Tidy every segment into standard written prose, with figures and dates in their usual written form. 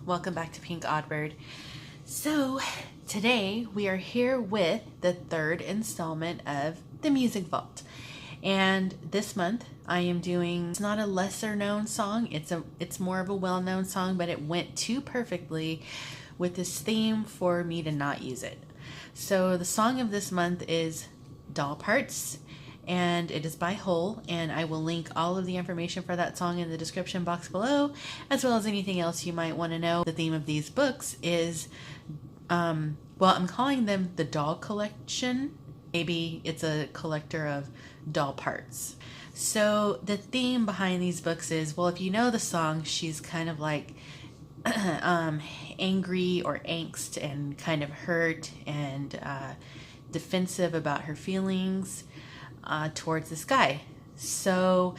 Welcome back to Pink Oddbird. So today we are here with the third installment of the Music Vault. And this month I am doing, it's not a lesser known song, it's more of a well-known song, but it went too perfectly with this theme for me to not use it. So the song of this month is Doll Parts, and it is by Hole, and I will link all of the information for that song in the description box below, as well as anything else you might want to know. The theme of these books is, well, I'm calling them the doll collection. Maybe it's a collector of doll parts. So the theme behind these books is, well, if you know the song, she's kind of like angry or angst and kind of hurt and defensive about her feelings towards this guy. So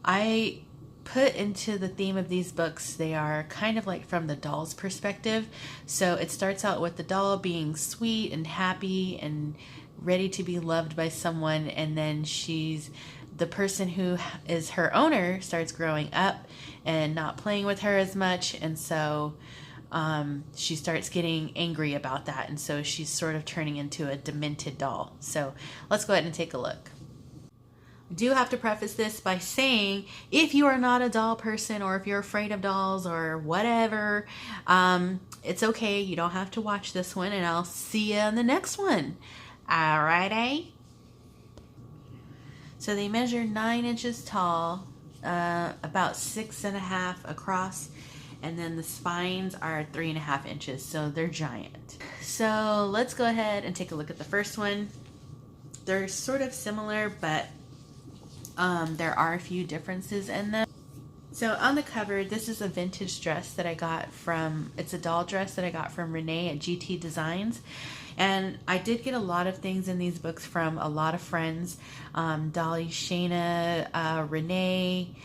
I put into the theme of these books, they are kind of like from the doll's perspective. So it starts out with the doll being sweet and happy and ready to be loved by someone, and then the person who is her owner starts growing up and not playing with her as much, and so she starts getting angry about that, and so she's sort of turning into a demented doll. So let's go ahead and take a look. I do have to preface this by saying, if you are not a doll person, or if you're afraid of dolls or whatever, it's okay. You don't have to watch this one, and I'll see you in the next one. Alright, So they measure 9 inches tall, about 6.5 across, and then the spines are 3.5 inches, so they're giant. So let's go ahead and take a look at the first one. They're sort of similar, but there are a few differences in them. So on the cover, this is a vintage dress that I got from, it's a doll dress that I got from Renee at GT Designs. And I did get a lot of things in these books from a lot of friends. Dolly, Shayna, Renee,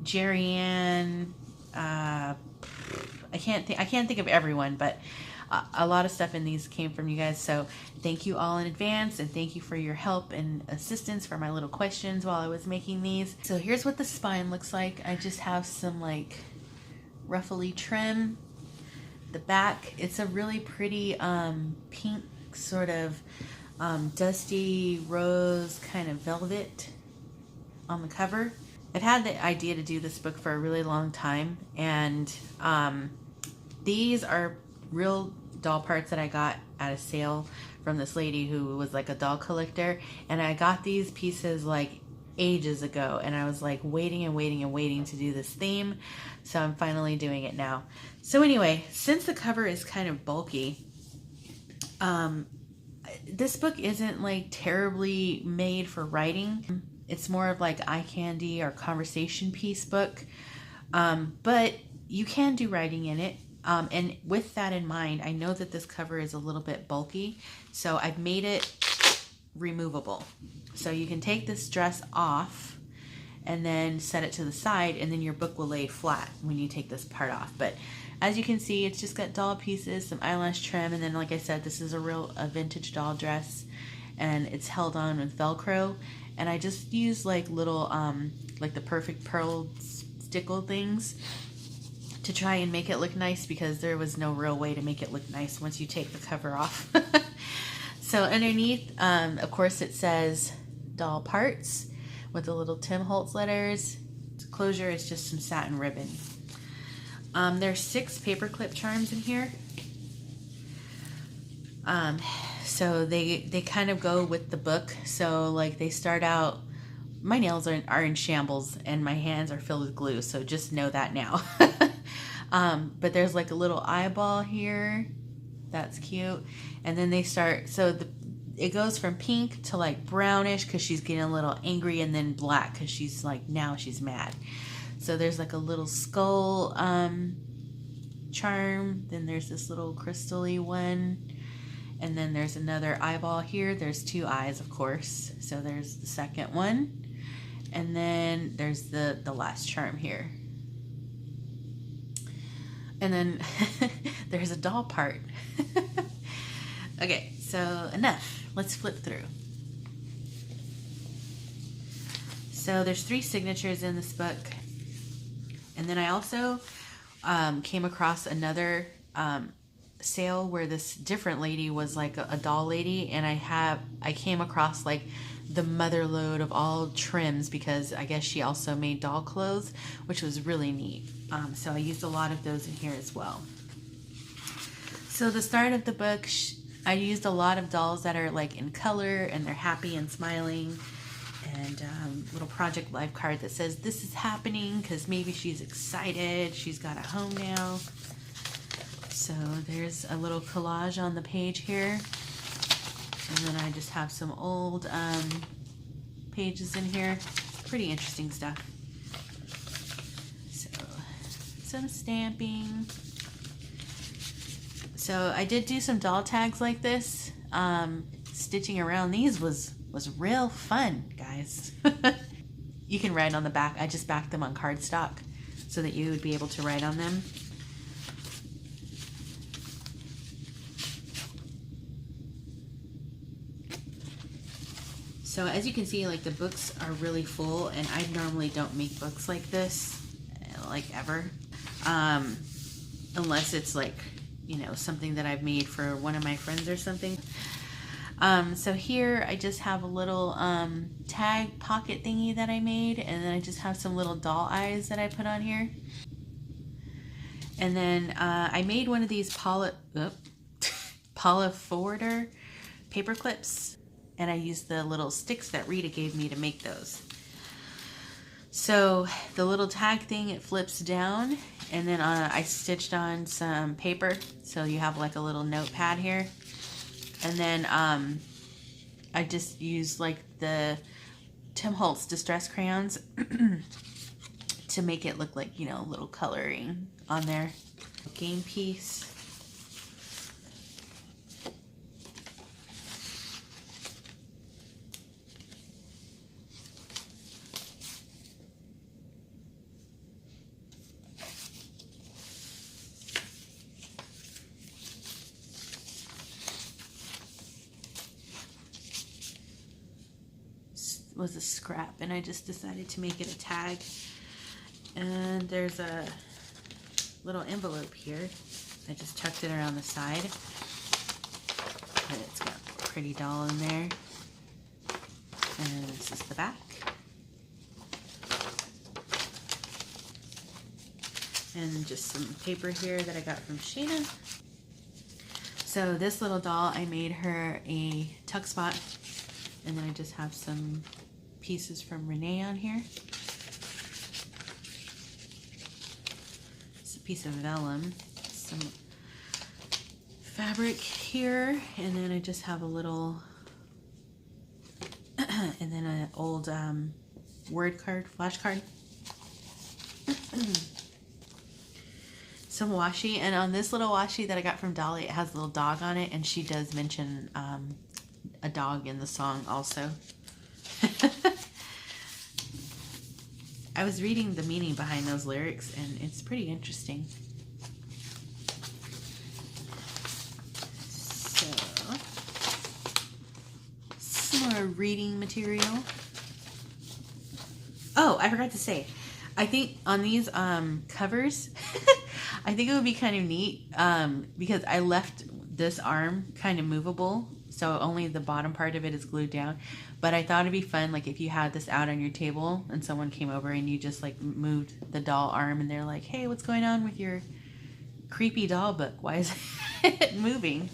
Jerry Ann, I can't think of everyone, but a lot of stuff in these came from you guys. So thank you all in advance, and thank you for your help and assistance for my little questions while I was making these. So here's what the spine looks like. I just have some like ruffly trim. The back, it's a really pretty pink sort of dusty rose kind of velvet on the cover. I've had the idea to do this book for a really long time, and these are real doll parts that I got at a sale from this lady who was like a doll collector, and I got these pieces like ages ago, and I was like waiting and waiting and waiting to do this theme, so I'm finally doing it now. So anyway, since the cover is kind of bulky, this book isn't like terribly made for writing. It's more of like eye candy or conversation piece book, but you can do writing in it. And with that in mind, I know that this cover is a little bit bulky, so I've made it removable. So you can take this dress off and then set it to the side, and then your book will lay flat when you take this part off. But as you can see, it's just got doll pieces, some eyelash trim, and then like I said, this is a vintage doll dress, and it's held on with Velcro. And I just used like little like the perfect pearl stickle things to try and make it look nice, because there was no real way to make it look nice once you take the cover off. So underneath, of course, it says Doll Parts with the little Tim Holtz letters. The closure is just some satin ribbon. There's 6 paperclip charms in here. So they kind of go with the book. So like they start out, my nails are in shambles and my hands are filled with glue, so just know that now. But there's like a little eyeball here. That's cute. And then they start, so it goes from pink to like brownish because she's getting a little angry, and then black because she's like, now she's mad. So there's like a little skull charm. Then there's this little crystal-y one. And then there's another eyeball here. There's 2 eyes, of course. So there's the second one. And then there's the last charm here. And then there's a doll part. Okay, so enough. Let's flip through. So there's 3 signatures in this book. And then I also came across another sale where this different lady was like a doll lady, and I came across like the mother lode of all trims, because I guess she also made doll clothes, which was really neat. So I used a lot of those in here as well. So the start of the book, I used a lot of dolls that are like in color and they're happy and smiling, and little project life card that says this is happening because maybe she's excited, she's got a home now. So there's a little collage on the page here. And then I just have some old pages in here. Pretty interesting stuff. So some stamping. So I did do some doll tags like this. Stitching around these was real fun, guys. You can write on the back. I just backed them on cardstock so that you would be able to write on them. So as you can see, like the books are really full, and I normally don't make books like this, like ever, unless it's like, you know, something that I've made for one of my friends or something. So here I just have a little tag pocket thingy that I made, and then I just have some little doll eyes that I put on here. And then I made one of these polyforder paper clips, and I used the little sticks that Rita gave me to make those. So the little tag thing, it flips down, and then I stitched on some paper, so you have like a little notepad here. And then I just used like the Tim Holtz Distress crayons to make it look like, you know, a little coloring on there. Game piece. Was a scrap, and I just decided to make it a tag. And there's a little envelope here. I just tucked it around the side, and it's got a pretty doll in there. And this is the back. And just some paper here that I got from Sheena. So this little doll, I made her a tuck spot, and then I just have some pieces from Renee on here. It's a piece of vellum, some fabric here, and then I just have a little, and then an old word card, flashcard. Some washi, and on this little washi that I got from Dolly, it has a little dog on it, and she does mention a dog in the song also. I was reading the meaning behind those lyrics, and it's pretty interesting. So, some more reading material. Oh, I forgot to say, I think on these covers, I think it would be kind of neat because I left this arm kind of movable, so only the bottom part of it is glued down. But I thought it'd be fun, like if you had this out on your table and someone came over and you just like moved the doll arm, and they're like, hey, what's going on with your creepy doll book? Why is it moving?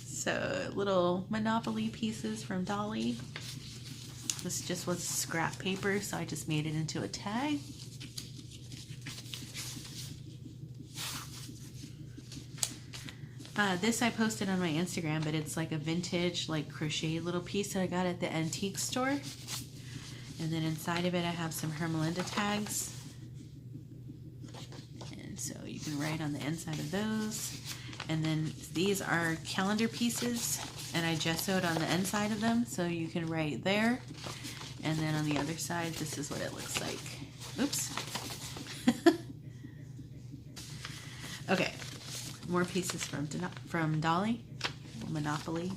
So little Monopoly pieces from Dolly. This just was scrap paper, so I just made it into a tag. This I posted on my Instagram, but it's like a vintage, like crochet little piece that I got at the antique store. And then inside of it, I have some Hermelinda tags. And so you can write on the inside of those. And then these are calendar pieces, and I gessoed on the inside of them, so you can write there. And then on the other side, this is what it looks like. Oops. Okay. More pieces from Dolly, Monopoly.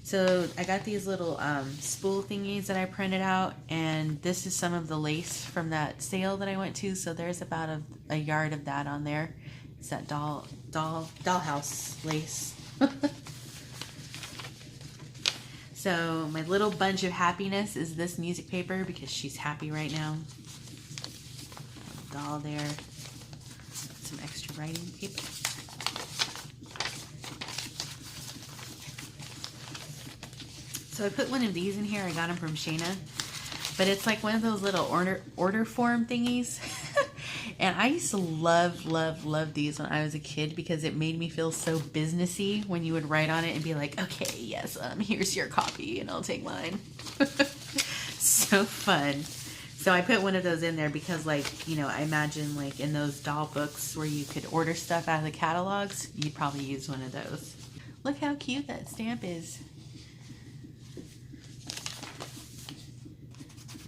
So I got these little spool thingies that I printed out, and this is some of the lace from that sale that I went to. So there's about a yard of that on there. It's that dollhouse lace. So my little bunch of happiness is this music paper because she's happy right now. Doll there. Some extra writing paper. So I put one of these in here. I got them from Shayna. But it's like one of those little order form thingies. And I used to love these when I was a kid because it made me feel so businessy when you would write on it and be like, okay, yes, here's your copy and I'll take mine. So fun. So I put one of those in there because, like, you know, I imagine like in those doll books where you could order stuff out of the catalogs, you'd probably use one of those. Look how cute that stamp is.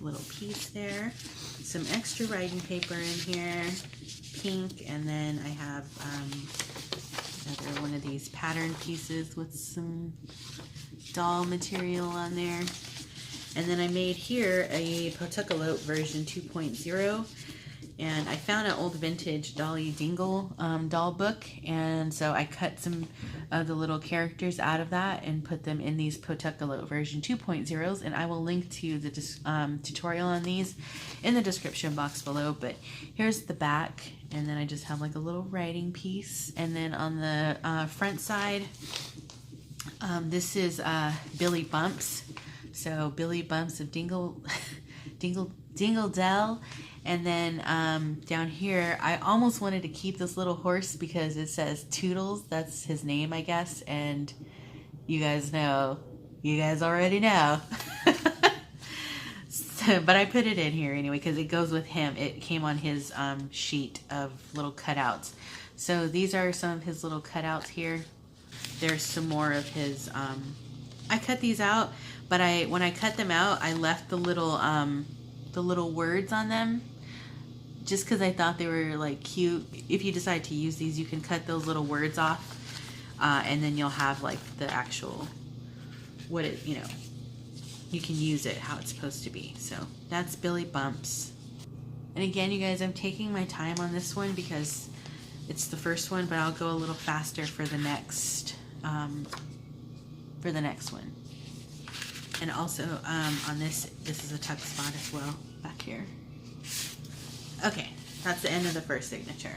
Little piece there. Some extra writing paper in here, pink, and then I have another one of these pattern pieces with some doll material on there. And then I made here a Potokolote version 2.0, and I found an old vintage Dolly Dingle doll book, and so I cut some of the little characters out of that and put them in these Potokolote version 2.0s, and I will link to the tutorial on these in the description box below. But here's the back, and then I just have like a little writing piece, and then on the front side, this is Billy Bumps. So Billy Bumps of Dingle Dell. And then down here, I almost wanted to keep this little horse because it says Toodles. That's his name, I guess. And you guys know, you guys already know. So, but I put it in here anyway because it goes with him. It came on his sheet of little cutouts. So these are some of his little cutouts here. There's some more of his. I cut these out, but when I cut them out, I left the little words on them just because I thought they were like cute. If you decide to use these, you can cut those little words off, and then you'll have like the actual you can use it how it's supposed to be. So that's Billy Bumps. And again, you guys, I'm taking my time on this one because it's the first one, but I'll go a little faster for the next one. And also on this is a tuck spot as well back here. Okay, that's the end of the first signature.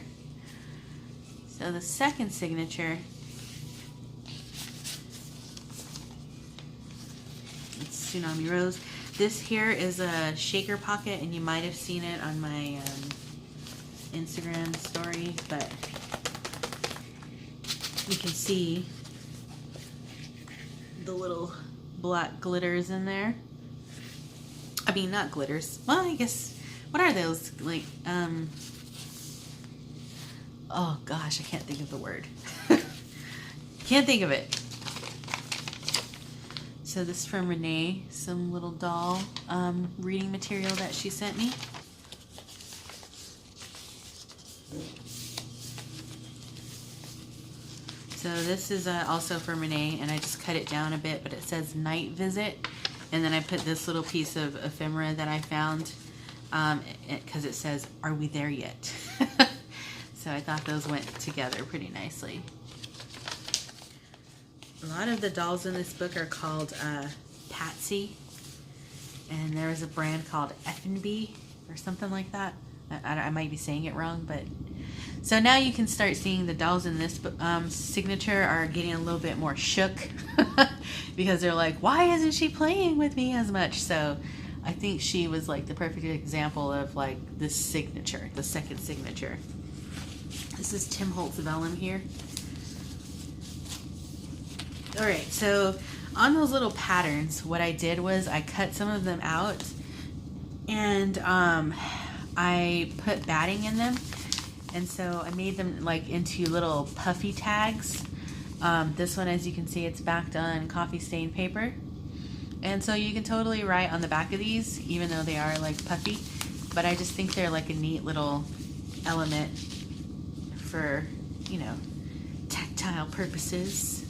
So the second signature, it's Tsunami Rose. This here is a shaker pocket, and you might have seen it on my Instagram story, but you can see the little black glitters in there. I mean, not glitters. Well, I guess, what are those? Like, oh gosh, I can't think of the word. Can't think of it. So this is from Renee, some little doll reading material that she sent me. So this is also from Renee, and I just cut it down a bit, but it says Night Visit. And then I put this little piece of ephemera that I found because it says, are we there yet? So I thought those went together pretty nicely. A lot of the dolls in this book are called Patsy. And there is a brand called F&B or something like that. I might be saying it wrong, but... So now you can start seeing the dolls in this signature are getting a little bit more shook because they're like, why isn't she playing with me as much? So I think she was like the perfect example of like this signature, the second signature. This is Tim Holtz Vellum here. All right, so on those little patterns, what I did was I cut some of them out and I put batting in them. And so I made them like into little puffy tags. This one, as you can see, it's backed on coffee stained paper. And so you can totally write on the back of these, even though they are like puffy. But I just think they're like a neat little element for, you know, tactile purposes.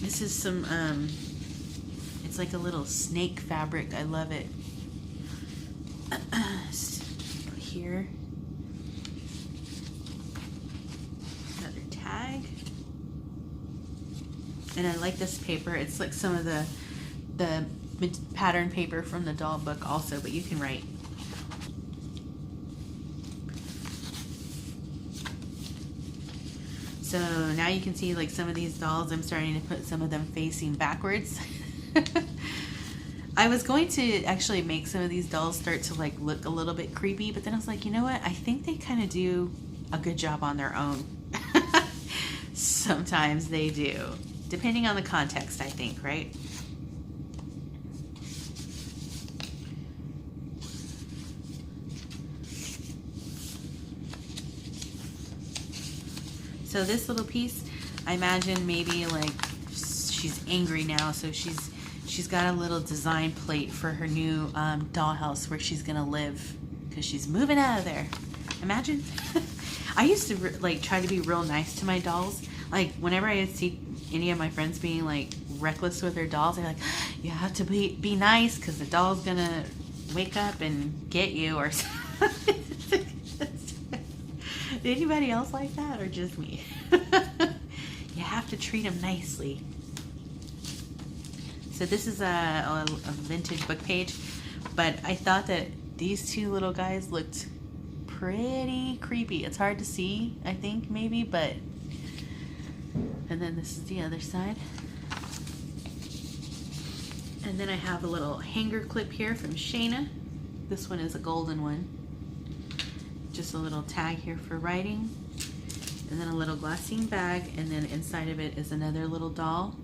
This is some, it's like a little snake fabric. I love it. Here. Another tag. And I like this paper. It's like some of the pattern paper from the doll book also, but you can write. So now you can see like some of these dolls, I'm starting to put some of them facing backwards. I was going to actually make some of these dolls start to like look a little bit creepy, but then I was like, you know what? I think they kind of do a good job on their own. Sometimes they do, depending on the context, I think, right? So this little piece, I imagine maybe like she's angry now, so she's got a little design plate for her new dollhouse where she's gonna live, because she's moving out of there. Imagine. I used to like try to be real nice to my dolls. Like whenever I see any of my friends being like reckless with their dolls, they're like, you have to be nice because the doll's gonna wake up and get you or something. Did anybody else like that or just me? You have to treat them nicely. So this is a vintage book page, but I thought that these two little guys looked pretty creepy. It's hard to see, I think, maybe, but... And then this is the other side. And then I have a little hanger clip here from Shayna. This one is a golden one. Just a little tag here for writing, and then a little glassine bag, and then inside of it is another little doll.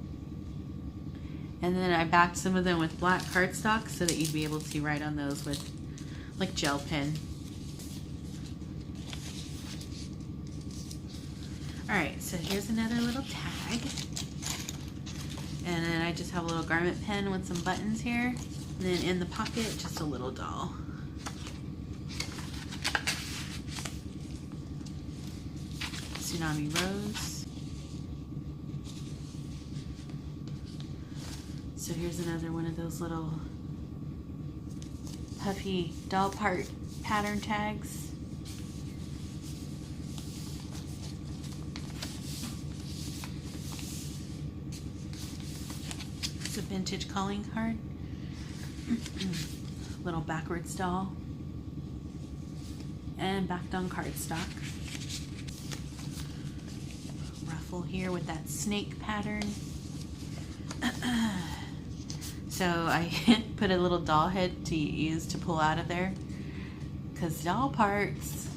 And then I backed some of them with black cardstock so that you'd be able to write on those with like gel pen. Alright, so here's another little tag. And then I just have a little garment pen with some buttons here. And then in the pocket, just a little doll. Tsunami Rose. So here's another one of those little puffy doll part pattern tags. It's a vintage calling card. Little backwards doll. And backed on cardstock. Here with that snake pattern. So I put a little doll head to use to pull out of there, because doll parts.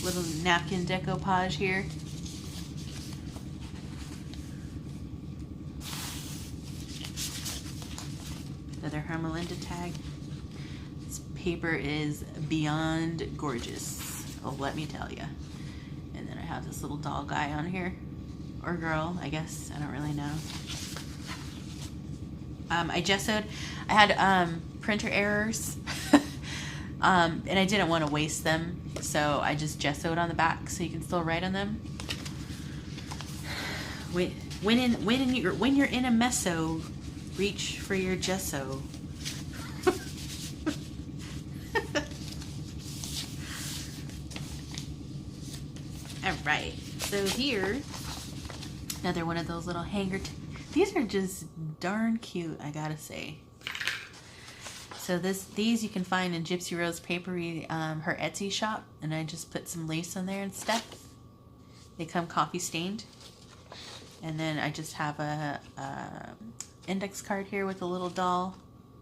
Little napkin decoupage here. Another Hermelinda tag. This paper is beyond gorgeous, oh, let me tell you. And then I have this little doll guy on here, or girl, I guess, I don't really know. I gessoed. I had printer errors, and I didn't want to waste them, so I just gessoed on the back so you can still write on them. When you're in a meso, reach for your gesso. Alright, so here, another one of those little hanger. These are just darn cute, I gotta say. So these you can find in Gypsy Rose Papery, her Etsy shop, and I just put some lace on there and stuff. They come coffee stained. And then I just have a index card here with a little doll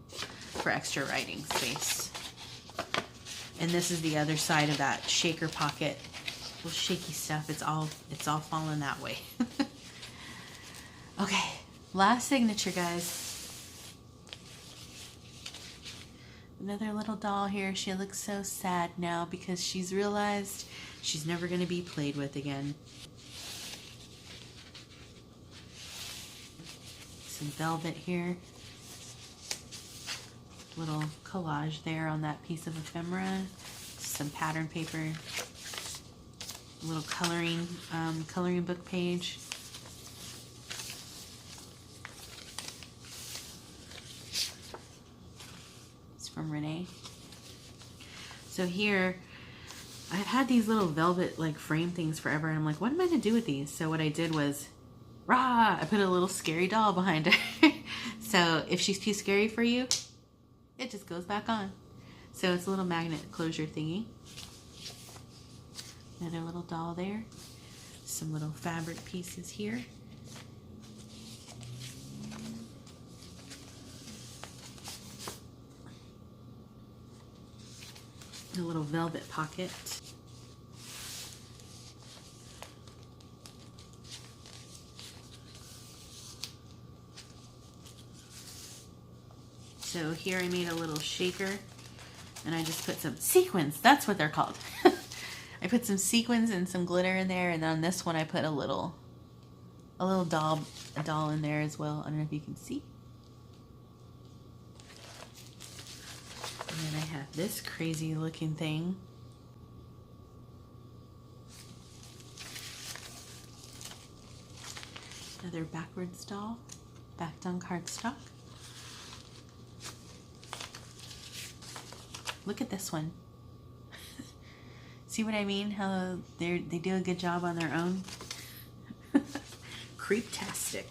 for extra writing space. And this is the other side of that shaker pocket. Little shaky stuff. It's all falling that way. Okay, last signature, guys. Another little doll here. She looks so sad now because she's realized she's never going to be played with again. Some velvet here. Little collage there on that piece of ephemera. Some pattern paper. little coloring book page. It's from Renee. So here, I've had these little velvet like frame things forever, and I'm like, what am I gonna do with these? So what I did was, I put a little scary doll behind her. So if she's too scary for you, it just goes back on. So it's a little magnet closure thingy. Another little doll there. Some little fabric pieces here. A little velvet pocket. So here I made a little shaker, and I just put some sequins. That's what they're called. I put some sequins and some glitter in there, and on this one I put a little doll in there as well. I don't know if you can see. And then I have this crazy looking thing. Another backwards doll, backed on cardstock. Look at this one. See what I mean? How they do a good job on their own. Creeptastic.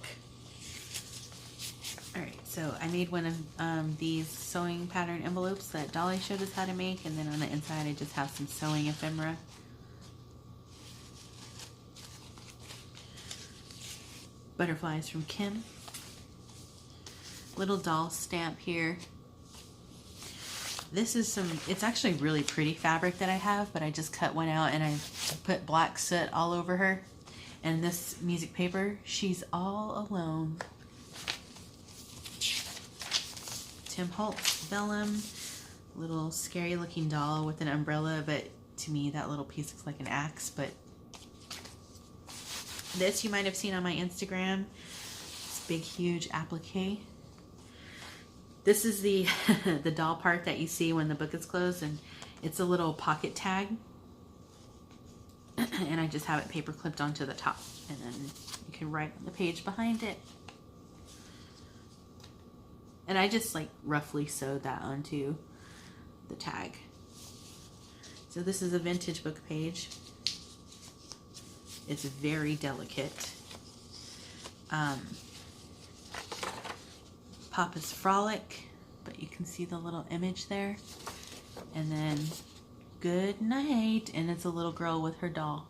Alright, so I made one of these sewing pattern envelopes that Dolly showed us how to make, and then on the inside I just have some sewing ephemera. Butterflies from Kim. Little doll stamp here. This is it's actually really pretty fabric that I have, but I just cut one out and I put black soot all over her. And this music paper, she's all alone. Tim Holtz vellum, little scary looking doll with an umbrella, but to me that little piece looks like an axe. But this you might have seen on my Instagram. This big huge applique. This is the the doll part that you see when the book is closed, and it's a little pocket tag. And I just have it paper clipped onto the top, and then you can write on the page behind it. And I just like roughly sewed that onto the tag. So this is a vintage book page. It's very delicate. Papa's Frolic, but you can see the little image there. And then Good Night, and it's a little girl with her doll.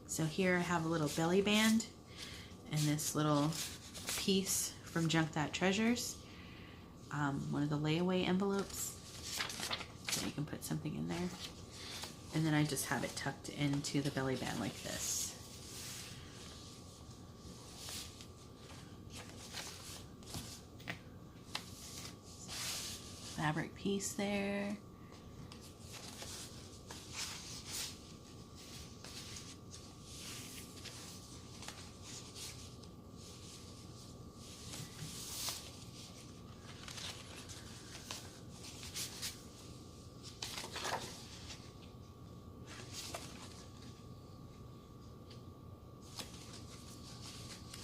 So here I have a little belly band and this little piece from Junk That Treasures. One of the layaway envelopes, so you can put something in there. And then I just have it tucked into the belly band like this. Fabric piece there.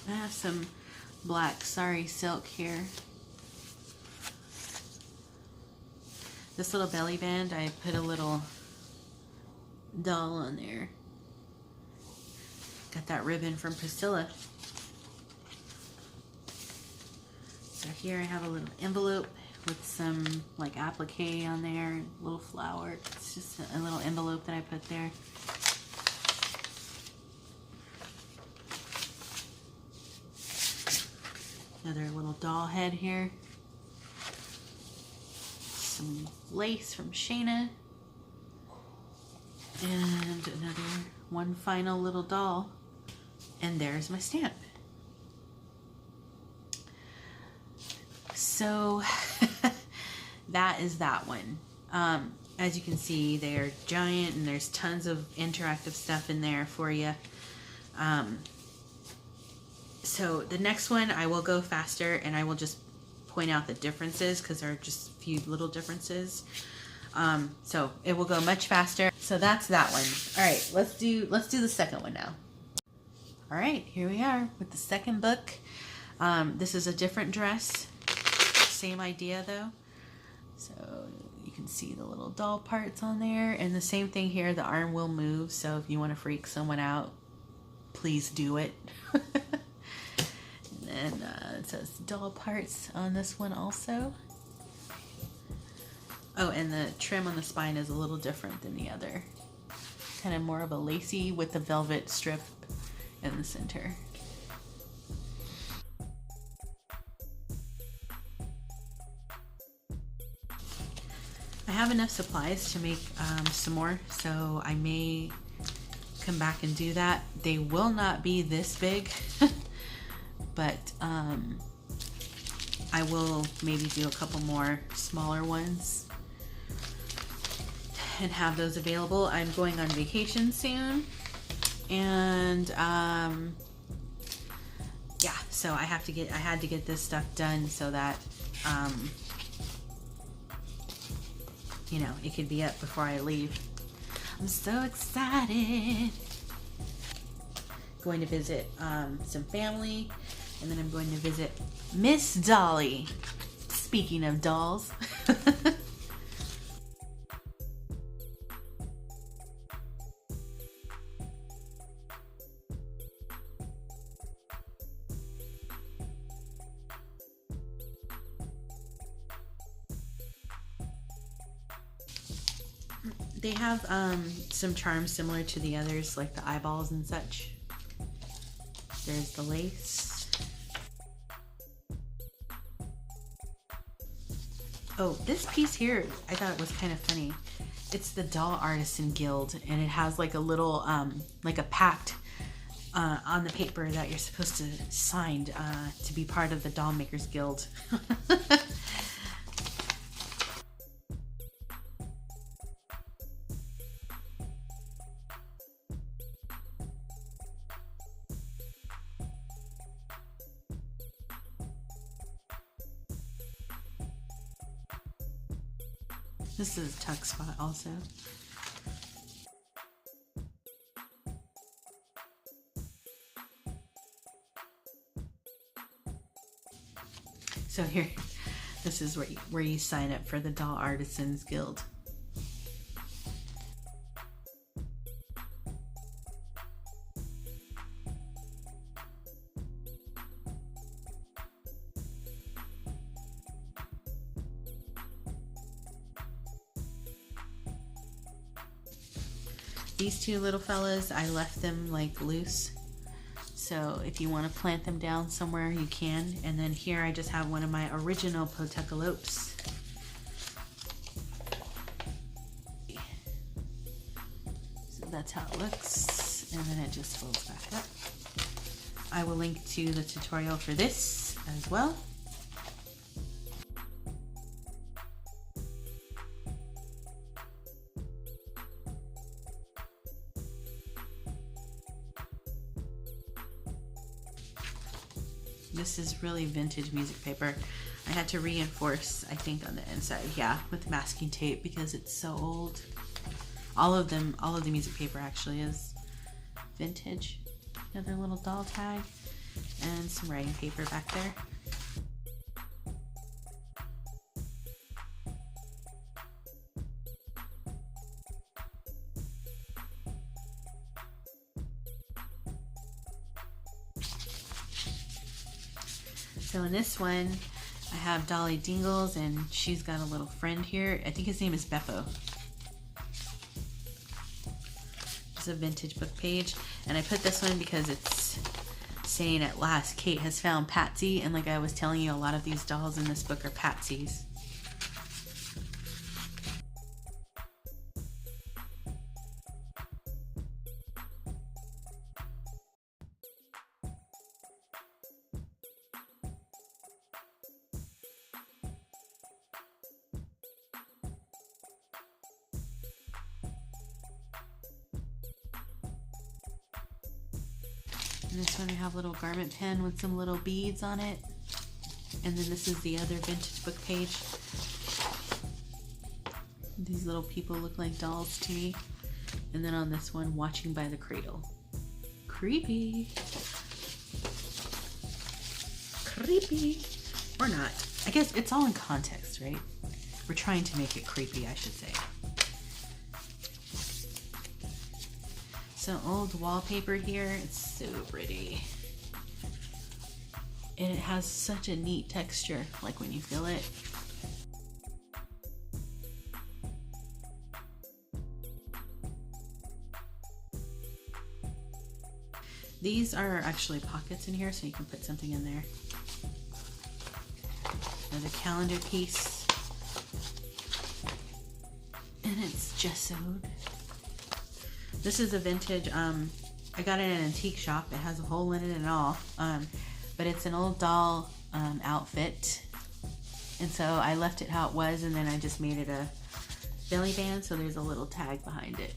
I have some black sari silk here. This little belly band, I put a little doll on there. Got that ribbon from Priscilla. So here I have a little envelope with some like applique on there, a little flower. It's just a little envelope that I put there. Another little doll head here. Some lace from Shayna. And one final little doll. And there's my stamp. So that is that one. As you can see, they are giant and there's tons of interactive stuff in there for you. So the next one I will go faster and I will just point out the differences because there are just a few little differences. So it will go much faster. So that's that one. All right, let's do the second one now. All right, here we are with the second book. This is a different dress. Same idea though. So you can see the little doll parts on there, and the same thing here. The arm will move. So if you want to freak someone out, please do it. And it says doll parts on this one also. Oh, and the trim on the spine is a little different than the other. Kind of more of a lacy with the velvet strip in the center. I have enough supplies to make some more, so I may come back and do that. They will not be this big, but I will maybe do a couple more smaller ones and have those available. I'm going on vacation soon, and yeah, so I had to get this stuff done so that you know, it could be up before I leave. I'm so excited. Going to visit some family, and then I'm going to visit Miss Dolly. Speaking of dolls. They have some charms similar to the others, like the eyeballs and such. There's the lace. Oh, this piece here, I thought it was kind of funny. It's the Doll Artisan Guild, and it has like a little, like a pact on the paper that you're supposed to sign to be part of the Doll Makers Guild. This is a tuck spot also. So here, this is where you sign up for the Doll Artisans Guild. These two little fellas, I left them like loose. So if you want to plant them down somewhere, you can. And then here I just have one of my original Potecalopes. So that's how it looks. And then it just folds back up. I will link to the tutorial for this as well. This is really vintage music paper. I had to reinforce, I think, on the inside, yeah, with masking tape because it's so old. All of the music paper actually is vintage. Another little doll tag and some writing paper back there. So in this one, I have Dolly Dingles, and she's got a little friend here. I think his name is Beppo. It's a vintage book page, and I put this one because it's saying at last Kate has found Patsy, and like I was telling you, a lot of these dolls in this book are Patsies. And this one we have a little garment pen with some little beads on it. And then this is the other vintage book page. These little people look like dolls to me. And then on this one, Watching by the Cradle. Creepy. Creepy. Or not. I guess it's all in context, right? We're trying to make it creepy, I should say. So old wallpaper here. It's so pretty. And it has such a neat texture, like when you feel it. These are actually pockets in here, so you can put something in there. Another calendar piece. And it's gessoed. This is a vintage, I got it in an antique shop. It has a hole in it and all. But it's an old doll outfit. And so I left it how it was, and then I just made it a belly band, so there's a little tag behind it.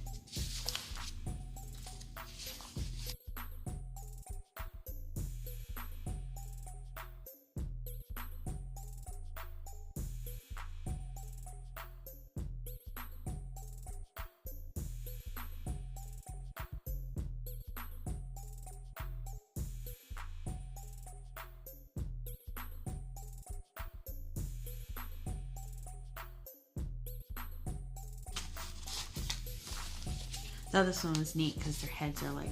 So this one was neat because their heads are like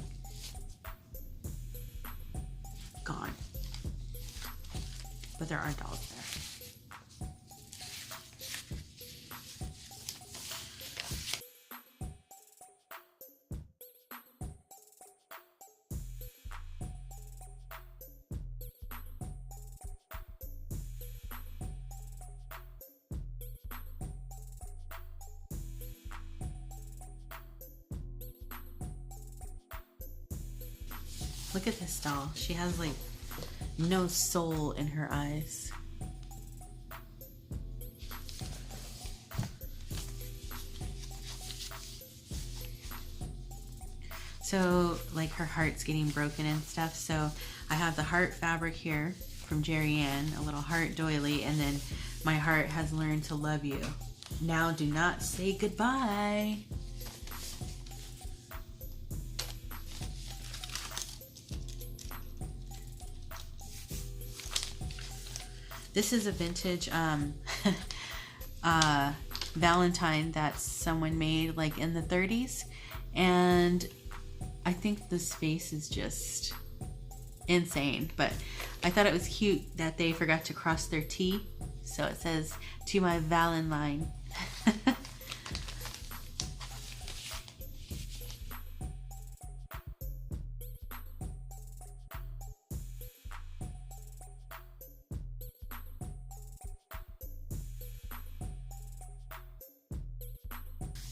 gone, but there are dolls there. Look at this doll. She has like no soul in her eyes. So like her heart's getting broken and stuff. So I have the heart fabric here from Jerry Ann, a little heart doily, and then my heart has learned to love you. Now do not say goodbye. This is a vintage Valentine that someone made like in the 30s, and I think the space is just insane, but I thought it was cute that they forgot to cross their T, so it says, "To my Valentine."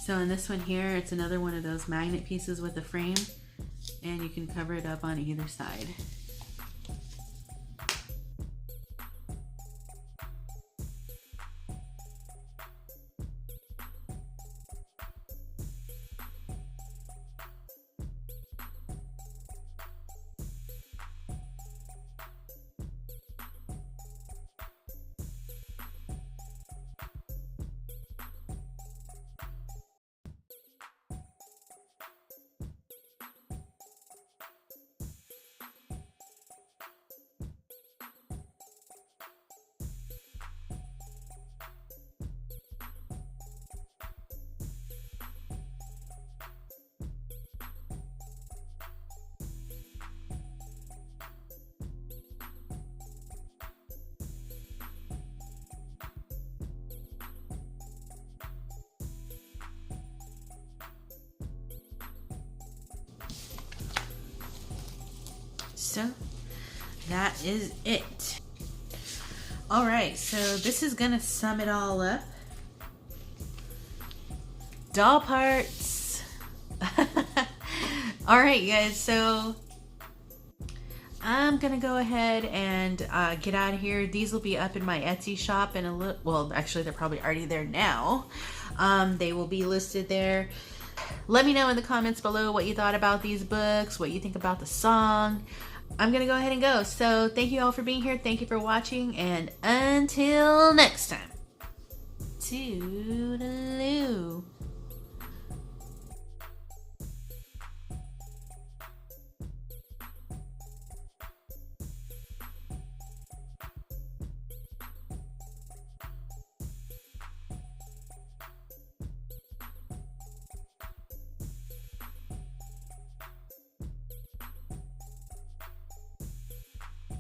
So in this one here, it's another one of those magnet pieces with a frame, and you can cover it up on either side. So that is it. All right, so this is gonna sum it all up. Doll parts. All right, guys, so I'm gonna go ahead and get out of here. These will be up in my Etsy shop in a little, well, actually they're probably already there now. They will be listed there. Let me know in the comments below what you thought about these books, what you think about the song. I'm gonna go ahead and go. So thank you all for being here. Thank you for watching, and until next time, toodaloo.